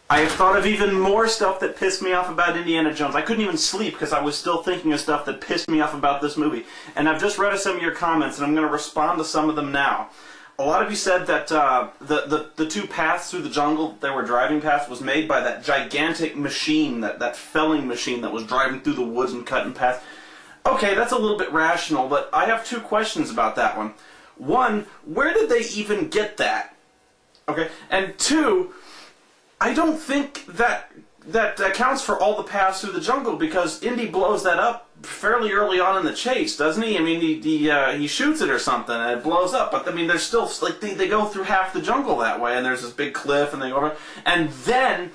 I have thought of even more stuff that pissed me off about Indiana Jones. I couldn't even sleep because I was still thinking of stuff that pissed me off about this movie. And I've just read some of your comments, and I'm going to respond to some of them now. A lot of you said that the two paths through the jungle they were driving past was made by that gigantic machine, that felling machine that was driving through the woods and cutting paths. Okay, that's a little bit rational, but I have two questions about that one. One, where did they even get that? Okay, and two, I don't think that accounts for all the paths through the jungle, because Indy blows that up fairly early on in the chase, doesn't he? I mean, he shoots it or something and it blows up, but I mean, there's still, like, they go through half the jungle that way, and there's this big cliff, and they go over, and then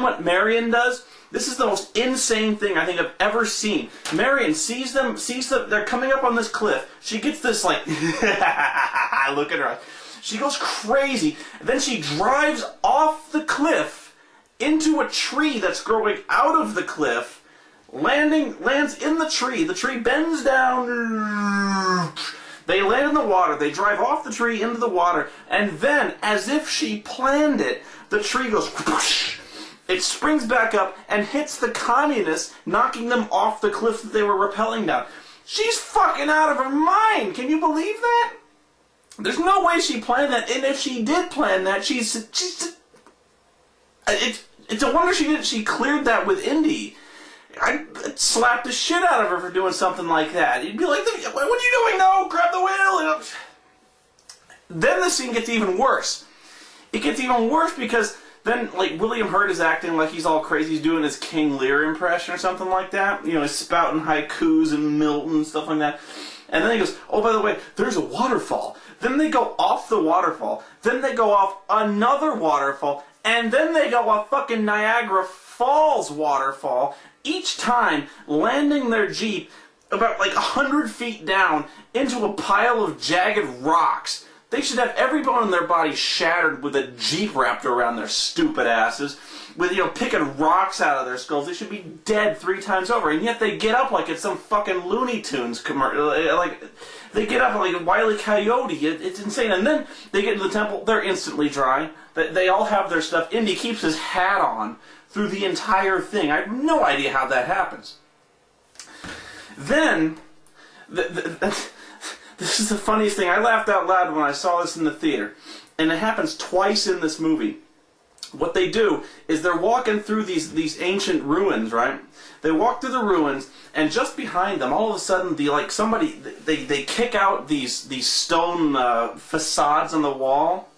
what Marion does, this is the most insane thing I think I've ever seen. Marion sees that they're coming up on this cliff. She gets this, like, look at her. She goes crazy, and then she drives off the cliff into a tree that's growing out of the cliff, lands in the tree bends down, they land in the water, they drive off the tree into the water, and then, as if she planned it, the tree goes whoosh, it springs back up and hits the communists, knocking them off the cliff that they were rappelling down. She's fucking out of her mind! Can you believe that? There's no way she planned that, and if she did plan that, it's a wonder she didn't. She cleared that with Indy. I'd slap the shit out of her for doing something like that. You'd be like, "What are you doing? No, grab the wheel!" You know? Then the scene gets even worse. It gets even worse because then, like, William Hurt is acting like he's all crazy. He's doing his King Lear impression or something like that. You know, he's spouting haikus and Milton and stuff like that. And then he goes, "Oh, by the way, there's a waterfall." Then they go off the waterfall. Then they go off another waterfall. And then they go off fucking Niagara Falls waterfall. Each time landing their Jeep about like 100 feet down into a pile of jagged rocks. They should have every bone in their body shattered with a Jeep wrapped around their stupid asses. With, you know, picking rocks out of their skulls. They should be dead 3 times over. And yet they get up like it's some fucking Looney Tunes commercial. Like, they get up like a Wile E. Coyote. It's insane. And then they get into the temple. They're instantly dry. They all have their stuff. Indy keeps his hat on through the entire thing. I have no idea how that happens. Then, this is the funniest thing. I laughed out loud when I saw this in the theater. And it happens twice in this movie. What they do is they're walking through these ancient ruins, right? They walk through the ruins, and just behind them, all of a sudden, they kick out these stone facades on the wall,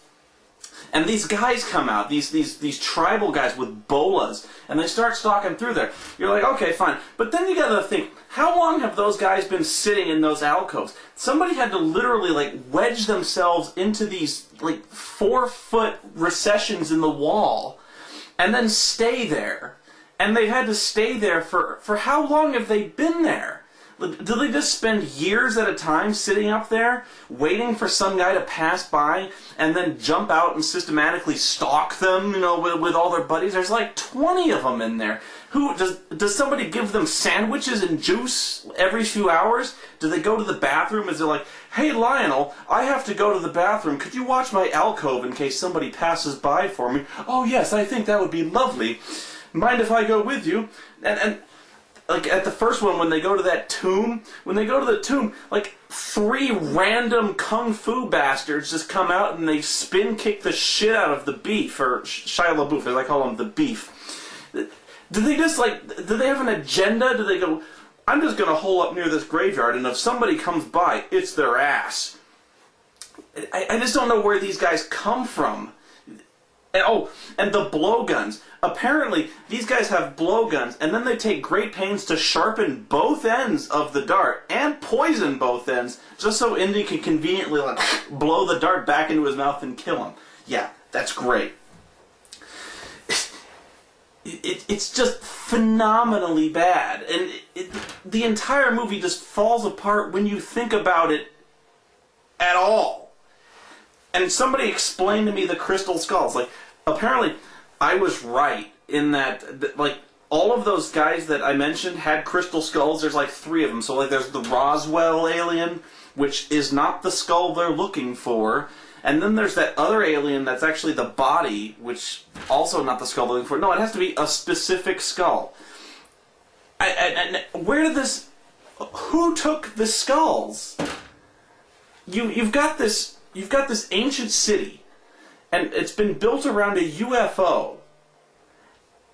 and these guys come out, these tribal guys with bolas, and they start stalking through there. You're like, okay, fine, but then you gotta think, how long have those guys been sitting in those alcoves? Somebody had to literally, like, wedge themselves into these, like, 4-foot recessions in the wall and then stay there. And they've had to stay there for how long have they been there? Do they just spend years at a time sitting up there, waiting for some guy to pass by, and then jump out and systematically stalk them, you know, with all their buddies? There's like 20 of them in there. Does somebody give them sandwiches and juice every few hours? Do they go to the bathroom? Is it like, "Hey, Lionel, I have to go to the bathroom. Could you watch my alcove in case somebody passes by for me?" "Oh, yes, I think that would be lovely. Mind if I go with you?" And like, at the first one, when they go to that tomb, like, 3 random kung fu bastards just come out and they spin kick the shit out of the beef, or Shia LaBeouf, as I call him, the beef. Do they just, like, do they have an agenda? Do they go, "I'm just going to hole up near this graveyard, and if somebody comes by, it's their ass"? I just don't know where these guys come from. And the blowguns. Apparently, these guys have blowguns, and then they take great pains to sharpen both ends of the dart and poison both ends, just so Indy can conveniently, like, blow the dart back into his mouth and kill him. Yeah, that's great. It's just phenomenally bad, and the entire movie just falls apart when you think about it at all. And somebody explained to me the crystal skulls. Like, apparently, I was right in that, like, all of those guys that I mentioned had crystal skulls. There's like 3 of them. So, like, there's the Roswell alien, which is not the skull they're looking for. And then there's that other alien that's actually the body, which also not the skull they're looking for. No, it has to be a specific skull. Where did this... Who took the skulls? You've got this ancient city, and it's been built around a UFO,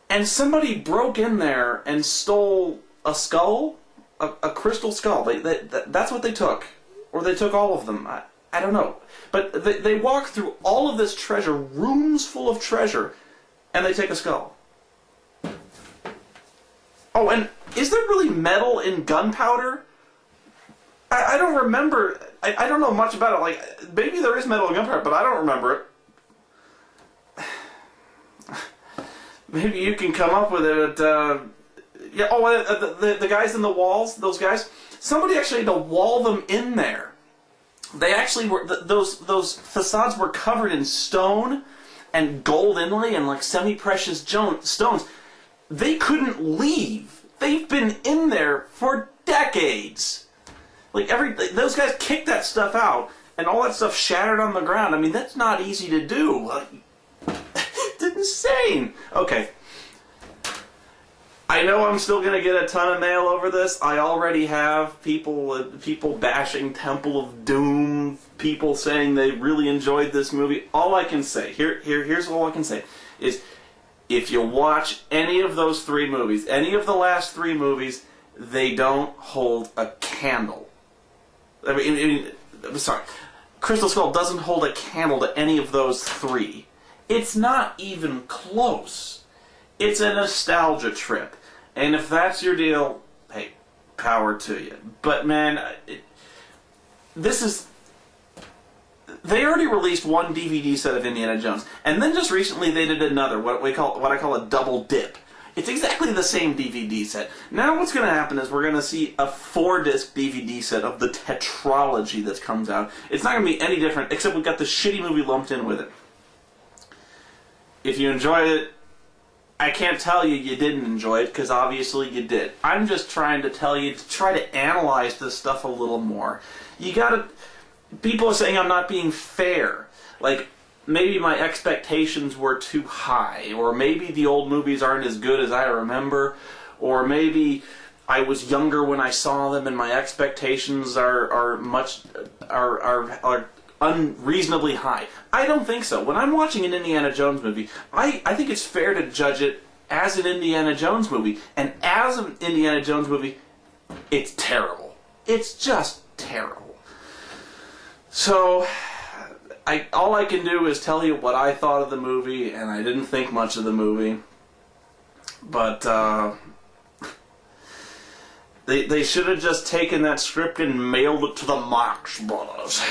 and somebody broke in there and stole a skull, a crystal skull. That's what they took, or they took all of them. I don't know, but they walk through all of this treasure, rooms full of treasure, and they take a skull. Oh, and is there really metal in gunpowder? I don't remember. I don't know much about it. Like, maybe there is metal in gunpowder, but I don't remember it. Maybe you can come up with it. Yeah. Oh, the guys in the walls. Those guys. Somebody actually had to wall them in there. They actually were. Those facades were covered in stone and gold inlay and like semi-precious stones. They couldn't leave. They've been in there for decades. Like those guys kicked that stuff out, and all that stuff shattered on the ground. I mean, that's not easy to do. It's insane. Okay. I know I'm still gonna get a ton of mail over this. I already have people bashing Temple of Doom, people saying they really enjoyed this movie. All I can say, here's all I can say, is if you watch any of those three movies, any of the last three movies, they don't hold a candle. Sorry. Crystal Skull doesn't hold a candle to any of those three. It's not even close. It's a nostalgia trip. And if that's your deal, hey, power to you. But man, this is... They already released one DVD set of Indiana Jones, and then just recently they did another, what I call a double dip. It's exactly the same DVD set. Now what's going to happen is we're going to see a 4-disc DVD set of the tetralogy that comes out. It's not going to be any different, except we've got the shitty movie lumped in with it. If you enjoyed it, I can't tell you didn't enjoy it, because obviously you did. I'm just trying to tell you to try to analyze this stuff a little more. You gotta... People are saying I'm not being fair. Like, maybe my expectations were too high, or maybe the old movies aren't as good as I remember, or maybe I was younger when I saw them and my expectations are unreasonably high. I don't think so. When I'm watching an Indiana Jones movie, I think it's fair to judge it as an Indiana Jones movie. And as an Indiana Jones movie, it's terrible. It's just terrible. So, all I can do is tell you what I thought of the movie, and I didn't think much of the movie. But, they should have just taken that script and mailed it to the Marx Brothers.